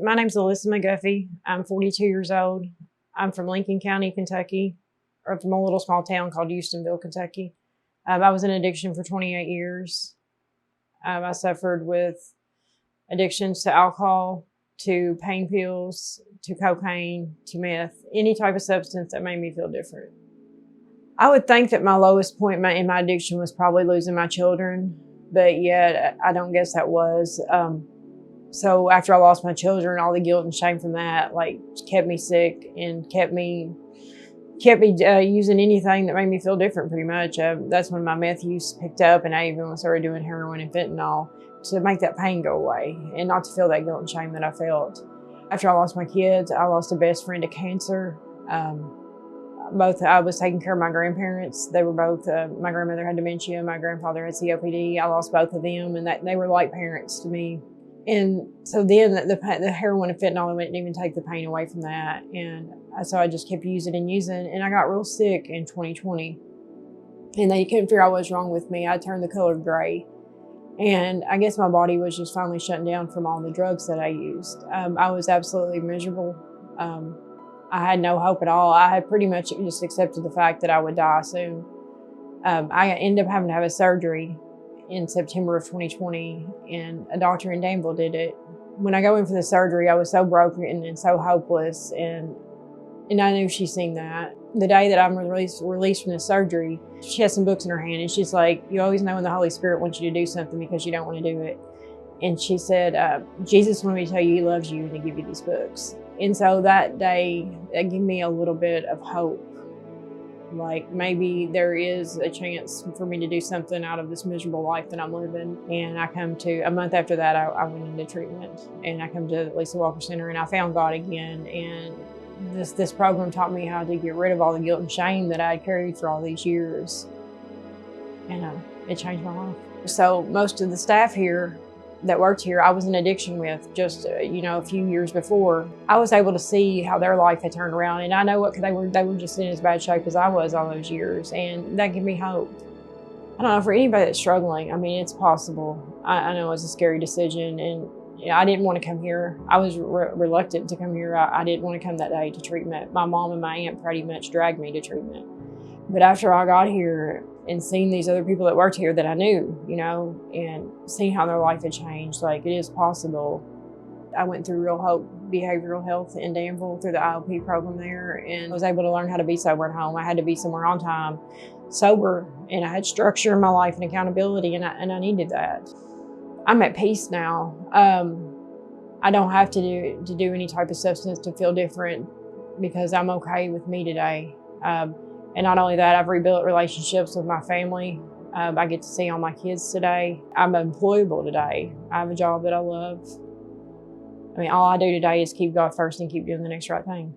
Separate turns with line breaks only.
My name's Alyssa McGuffey. I'm 42 years old. I'm from Lincoln County, Kentucky, or from a little small town called Houstonville, Kentucky. I was in addiction for 28 years. I suffered with addictions to alcohol, to pain pills, to cocaine, to meth, any type of substance that made me feel different. I would think that my lowest point in my addiction was probably losing my children, but yet I don't guess that was. So after I lost my children, all the guilt and shame from that, kept me sick and kept me using anything that made me feel different, pretty much. That's when my meth use picked up, and I even started doing heroin and fentanyl to make that pain go away and not to feel that guilt and shame that I felt. After I lost my kids, I lost a best friend to cancer. I was taking care of my grandparents. They were both, my grandmother had dementia, my grandfather had COPD. I lost both of them, and they were like parents to me. And so then the heroin and fentanyl didn't even take the pain away from that. And so I just kept using, and I got real sick in 2020. And they couldn't figure out what was wrong with me. I turned the color gray. And I guess my body was just finally shutting down from all the drugs that I used. I was absolutely miserable. I had no hope at all. I had pretty much just accepted the fact that I would die soon. I ended up having to have a surgery in September of 2020, and a doctor in Danville did it. When I go in for the surgery, I was so broken and so hopeless, and I knew she'd seen that. The day that I'm released from the surgery, she has some books in her hand, and she's like, "You always know when the Holy Spirit wants you to do something because you don't want to do it." And she said, "Jesus wanted me to tell you he loves you and to give you these books." And so that day, that gave me a little bit of hope. Like maybe there is a chance for me to do something out of this miserable life that I'm living. And a month after that, I went into treatment, and I come to Alyssa Walker Center, and I found God again. And this program taught me how to get rid of all the guilt and shame that I had carried for all these years. And it changed my life. So most of the staff here that worked here, I was in addiction with just, a few years before. I was able to see how their life had turned around, and I know they were just in as bad shape as I was all those years, and that gave me hope. I don't know, for anybody that's struggling, I mean, it's possible. I know it's a scary decision, and I didn't want to come here. I was reluctant to come here. I didn't want to come that day to treatment. My mom and my aunt pretty much dragged me to treatment. But after I got here and seen these other people that worked here that I knew, and seeing how their life had changed, it is possible. I went through Real Hope Behavioral Health in Danville through the IOP program there, and I was able to learn how to be sober at home. I had to be somewhere on time, sober, and I had structure in my life and accountability, and I needed that. I'm at peace now. I don't have to do any type of substance to feel different because I'm okay with me today. And not only that, I've rebuilt relationships with my family. I get to see all my kids today. I'm employable today. I have a job that I love. I mean, all I do today is keep God first and keep doing the next right thing.